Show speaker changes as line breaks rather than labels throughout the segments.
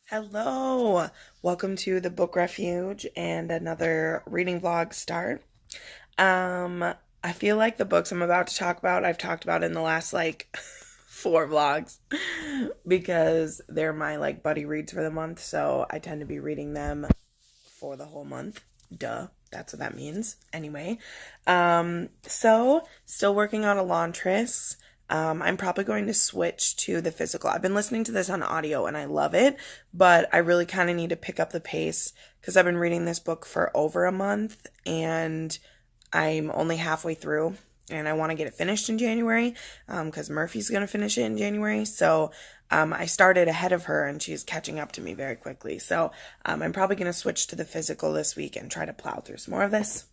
Hello, welcome to the book Refuge and another reading vlog start. I feel like the books I'm about to talk about, I've talked about in the last like 4 vlogs because they're my like buddy reads for the month, so I tend to be reading them for the whole month. Duh, that's what that means. Anyway, so still working on Elantris. I'm probably going to switch to the physical. I've been listening to this on audio and I love it, but I really kind of need to pick up the pace because I've been reading this book for over a month and I'm only halfway through and I want to get it finished in January because Murphy's going to finish it in January. So I started ahead of her and she's catching up to me very quickly. So I'm probably going to switch to the physical this week and try to plow through some more of this.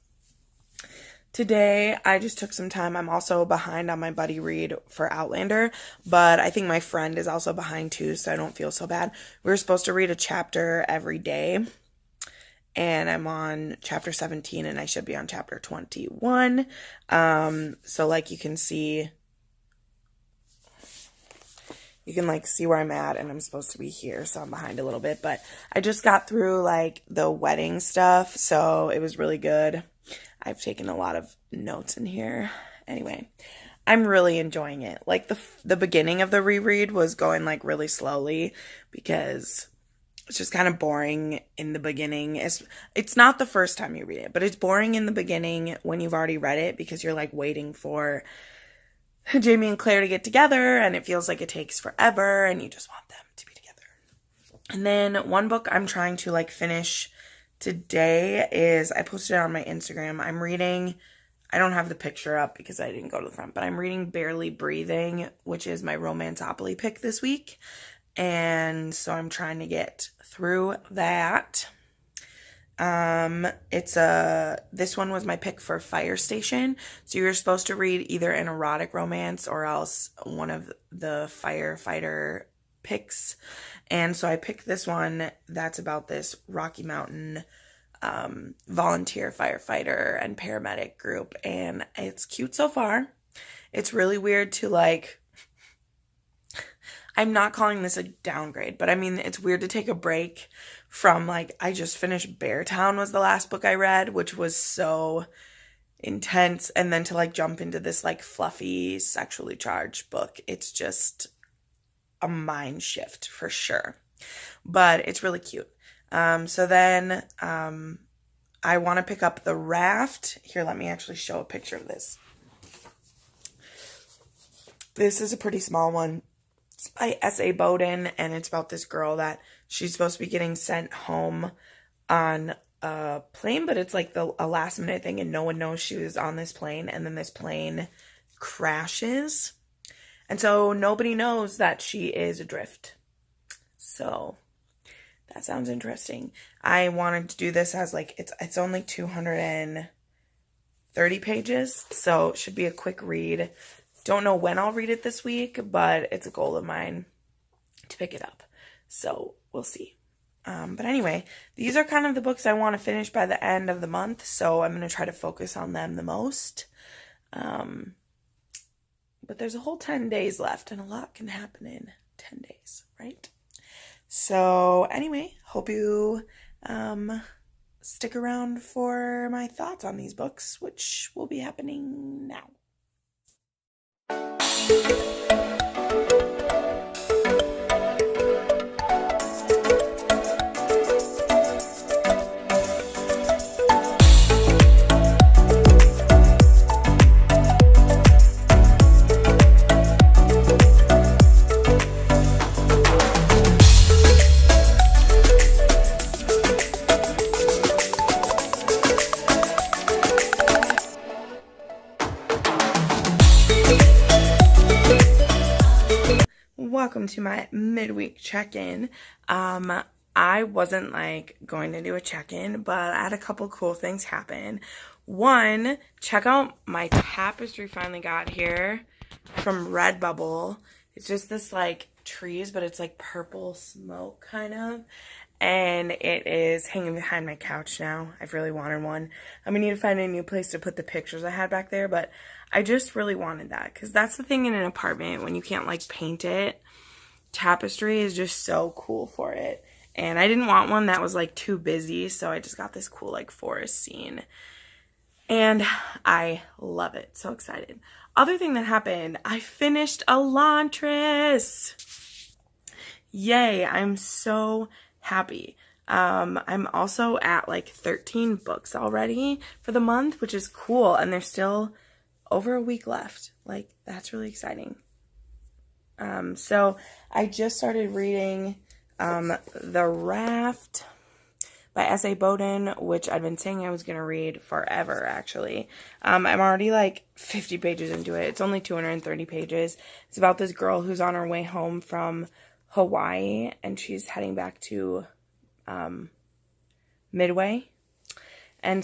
Today, I just took some time. I'm also behind on my buddy read for Outlander, but I think my friend is also behind too, so I don't feel so bad. We were supposed to read a chapter every day, and I'm on chapter 17, and I should be on chapter 21. So like you can see where I'm at, and I'm supposed to be here, so I'm behind a little bit, but I just got through like the wedding stuff, so it was really good. I've taken a lot of notes in here. Anyway, I'm really enjoying it. Like the beginning of the reread was going like really slowly because it's just kind of boring in the beginning. It's not the first time you read it, but it's boring in the beginning when you've already read it because you're like waiting for Jamie and Claire to get together and it feels like it takes forever and you just want them to be together. And then one book I'm trying to like finish today is, I posted it on my Instagram. I'm reading, I don't have the picture up because I didn't go to the front, but I'm reading Barely Breathing, which is my Romanceopoly pick this week. And so I'm trying to get through that. This one was my pick for Fire Station. So you're supposed to read either an erotic romance or else one of the firefighter picks. And so I picked this one that's about this Rocky Mountain volunteer firefighter and paramedic group, and it's cute so far. It's really weird to like, I'm not calling this a downgrade, but I mean it's weird to take a break from like, I just finished Beartown was the last book I read, which was so intense, and then to like jump into this like fluffy sexually charged book. It's just a mind shift for sure, but it's really cute. So then I want to pick up the Raft. Here, let me actually show a picture of this. This is a pretty small one. It's by S.A. Bowden, and it's about this girl that she's supposed to be getting sent home on a plane, but it's like a last minute thing and no one knows she was on this plane, and then this plane crashes. And so nobody knows that she is adrift. So that sounds interesting. I wanted to do this as like, it's only 230 pages, so it should be a quick read. Don't know when I'll read it this week, but it's a goal of mine to pick it up. So we'll see. But anyway, these are kind of the books I want to finish by the end of the month, so I'm going to try to focus on them the most. But there's a whole 10 days left, and a lot can happen in 10 days, right? So anyway, hope you stick around for my thoughts on these books, which will be happening now. Welcome to my midweek check-in. I wasn't like going to do a check-in, but I had a couple cool things happen. One, check out my tapestry finally got here from Redbubble. It's just this like trees, but it's like purple smoke kind of. And it is hanging behind my couch now. I've really wanted one. I'm gonna need to find a new place to put the pictures I had back there, but I just really wanted that because that's the thing in an apartment when you can't like paint it. Tapestry is just so cool for it. And I didn't want one that was like too busy, so I just got this cool like forest scene. And I love it. So excited. Other thing that happened, I finished Elantris. Yay, I'm so happy. I'm also at like 13 books already for the month, which is cool. And there's still over a week left. Like, that's really exciting. So I just started reading The Raft by S.A. Bowden, which I've been saying I was going to read forever, actually. I'm already like 50 pages into it. It's only 230 pages. It's about this girl who's on her way home from Hawaii, and she's heading back to Midway. And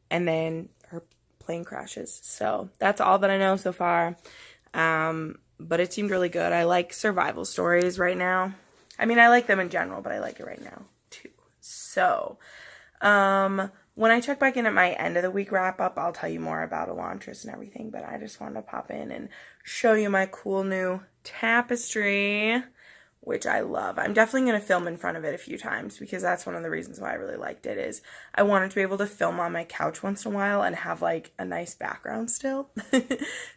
then her plane crashes. So that's all that I know so far. But it seemed really good. I like survival stories right now. I mean, I like them in general, but I like it right now too. So, when I check back in at my end of the week wrap up, I'll tell you more about Elantris and everything, but I just wanted to pop in and show you my cool new tapestry, which I love. I'm definitely going to film in front of it a few times because that's one of the reasons why I really liked it is I wanted to be able to film on my couch once in a while and have like a nice background still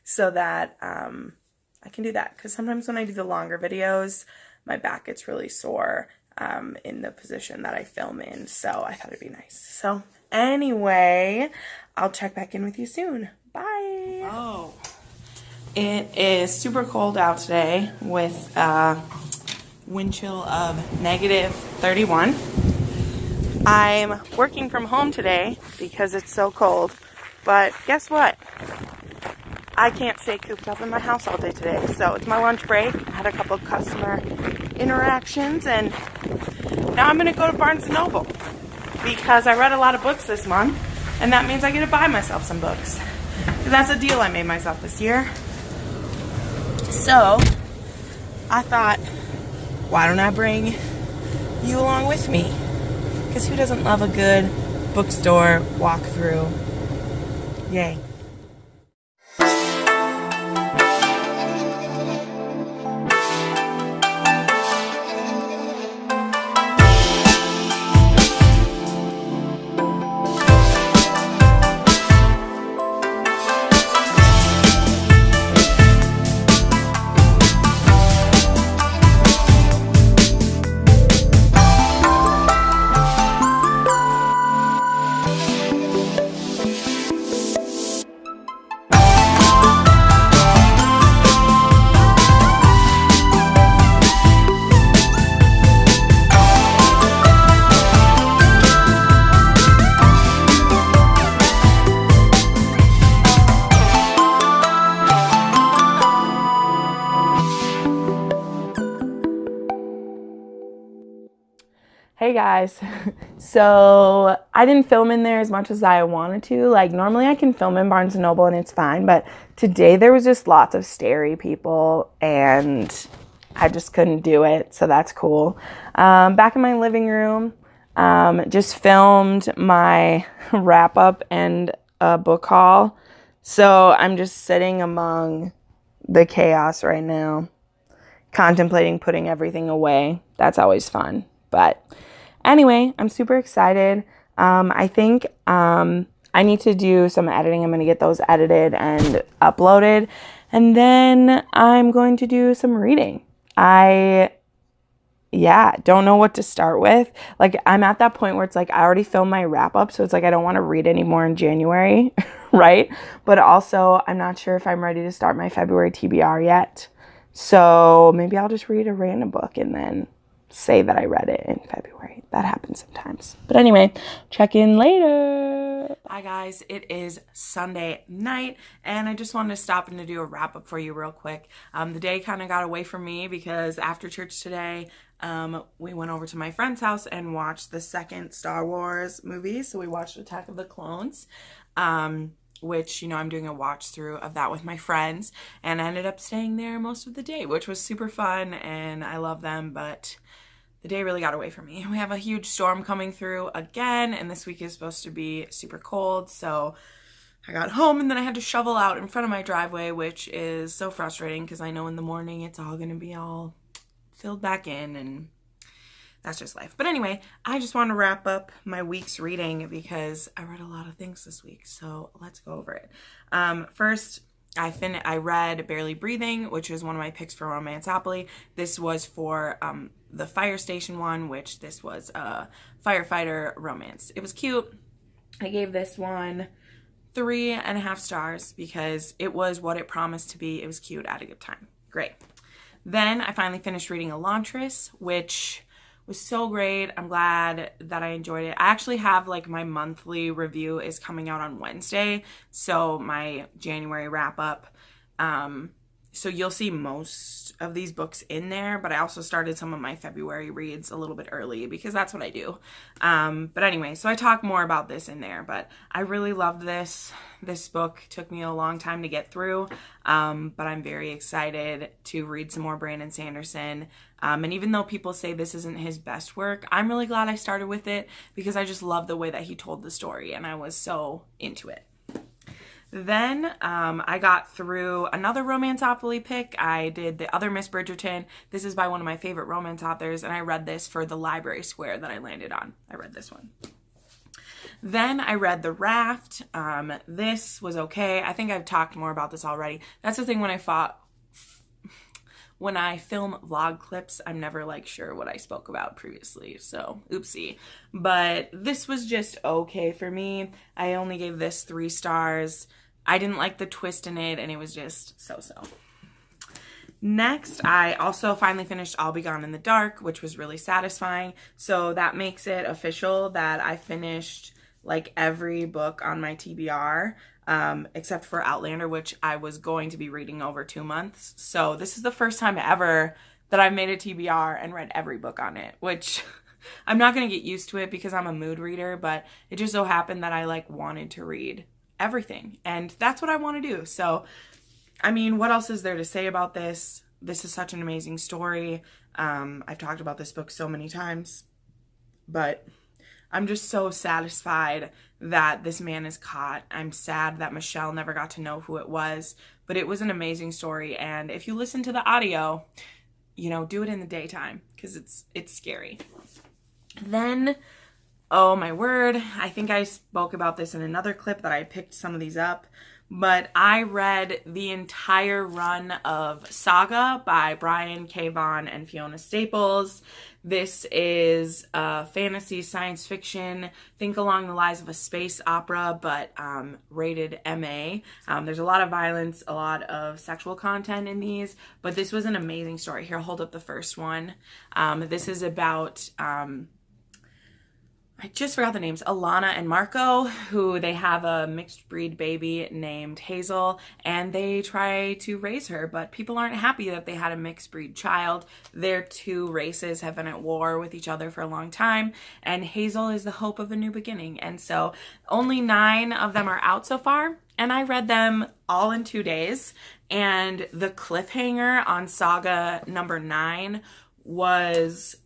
so that, I can do that because sometimes when I do the longer videos, my back gets really sore in the position that I film in, so I thought it'd be nice. So anyway, I'll check back in with you soon. Bye! Oh, it is super cold out today with wind chill of -31. I'm working from home today because it's so cold, but guess what? I can't stay cooped up in my house all day today, so it's my lunch break. I had a couple of customer interactions, and now I'm going to go to Barnes & Noble because I read a lot of books this month, and that means I get to buy myself some books. Because that's a deal I made myself this year. So, I thought, why don't I bring you along with me? Because who doesn't love a good bookstore walkthrough? Yay. Hey guys, so I didn't film in there as much as I wanted to. Like normally I can film in Barnes & Noble and it's fine, but today there was just lots of starey people and I just couldn't do it, so that's cool. Back in my living room, just filmed my wrap up and a book haul. So I'm just sitting among the chaos right now, contemplating putting everything away. That's always fun, but anyway, I'm super excited. I think I need to do some editing. I'm going to get those edited and uploaded. And then I'm going to do some reading. Don't know what to start with. Like, I'm at that point where it's like I already filmed my wrap up. So it's like I don't want to read anymore in January, right? But also, I'm not sure if I'm ready to start my February TBR yet. So maybe I'll just read a random book and then say that I read it in February. That happens sometimes. But anyway, check in later. Hi guys, it is Sunday night and I just wanted to stop in to do a wrap up for you real quick. The day kind of got away from me because after church today, we went over to my friend's house and watched the second Star Wars movie. So we watched Attack of the Clones, which, you know, I'm doing a watch through of that with my friends, and I ended up staying there most of the day, which was super fun and I love them, but the day really got away from me. We have a huge storm coming through again, and this week is supposed to be super cold, so I got home and then I had to shovel out in front of my driveway, which is so frustrating because I know in the morning it's all going to be all filled back in, and that's just life. But anyway, I just want to wrap up my week's reading because I read a lot of things this week. So let's go over it. First, I read Barely Breathing, which was one of my picks for Romanceopoly. This was for the fire station one, which this was a firefighter romance. It was cute. I gave this one 3.5 stars because it was what it promised to be. It was cute at a good time. Great. Then I finally finished reading Elantris, which was so great. I'm glad that I enjoyed it. I actually have like my monthly review is coming out on Wednesday. So my January wrap up. So you'll see most of these books in there, but I also started some of my February reads a little bit early because that's what I do. But anyway, so I talk more about this in there, but I really loved this. This book took me a long time to get through, but I'm very excited to read some more Brandon Sanderson. And even though people say this isn't his best work, I'm really glad I started with it because I just love the way that he told the story and I was so into it. Then I got through another Romanceopoly pick. I did The Other Miss Bridgerton. This is by one of my favorite romance authors, and I read this for the library square that I landed on. I read this one. Then I read The Raft. This was okay. I think I've talked more about this already. That's the thing when I film vlog clips, I'm never like sure what I spoke about previously, so oopsie. But this was just okay for me. I only gave this 3 stars. I didn't like the twist in it, and it was just so-so. Next, I also finally finished I'll Be Gone in the Dark, which was really satisfying. So that makes it official that I finished like every book on my TBR, except for Outlander, which I was going to be reading over 2 months. So this is the first time ever that I've made a TBR and read every book on it, which I'm not going to get used to it because I'm a mood reader, but it just so happened that I like wanted to read everything, and that's what I want to do. So I mean, what else is there to say about this? This is such an amazing story. I've talked about this book so many times, but I'm just so satisfied that this man is caught. I'm sad that Michelle never got to know who it was, but it was an amazing story. And if you listen to the audio, you know, do it in the daytime because it's scary. Then, oh my word, I think I spoke about this in another clip that I picked some of these up, but I read the entire run of Saga by Brian K. Vaughan and Fiona Staples. This is a fantasy science fiction, think along the lines of a space opera, but rated MA. There's a lot of violence, a lot of sexual content in these, but this was an amazing story. Here, I'll hold up the first one. This is about... I just forgot the names, Alana and Marco, who they have a mixed breed baby named Hazel, and they try to raise her, but people aren't happy that they had a mixed breed child. Their 2 races have been at war with each other for a long time, and Hazel is the hope of a new beginning. And so only 9 of them are out so far, and I read them all in 2 days, and the cliffhanger on Saga number 9 was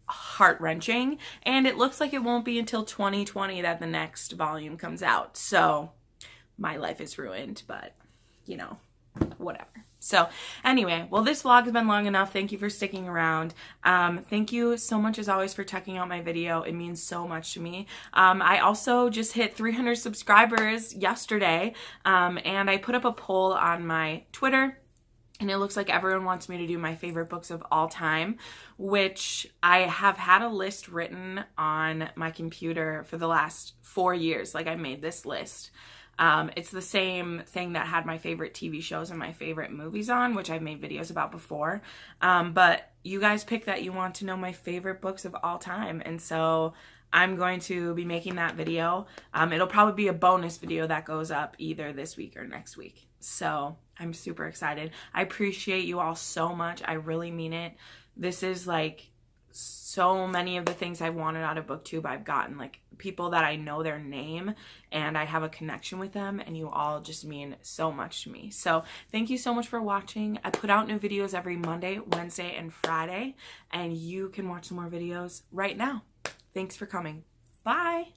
heart-wrenching, and it looks like it won't be until 2020 that the next volume comes out. So my life is ruined, but you know, whatever. So anyway, well, this vlog has been long enough. Thank you for sticking around. Thank you so much as always for checking out my video. It means so much to me. I also just hit 300 subscribers yesterday, and I put up a poll on my Twitter. And it looks like everyone wants me to do my favorite books of all time, which I have had a list written on my computer for the last 4 years. Like, I made this list. It's the same thing that had my favorite TV shows and my favorite movies on, which I've made videos about before. But you guys picked that you want to know my favorite books of all time. And so I'm going to be making that video. It'll probably be a bonus video that goes up either this week or next week. So I'm super excited. I appreciate you all so much. I really mean it. This is like so many of the things I wanted out of BookTube I've gotten, like people that I know their name and I have a connection with them, and you all just mean so much to me. So thank you so much for watching. I put out new videos every Monday, Wednesday, and Friday, and you can watch some more videos right now. Thanks for coming. Bye.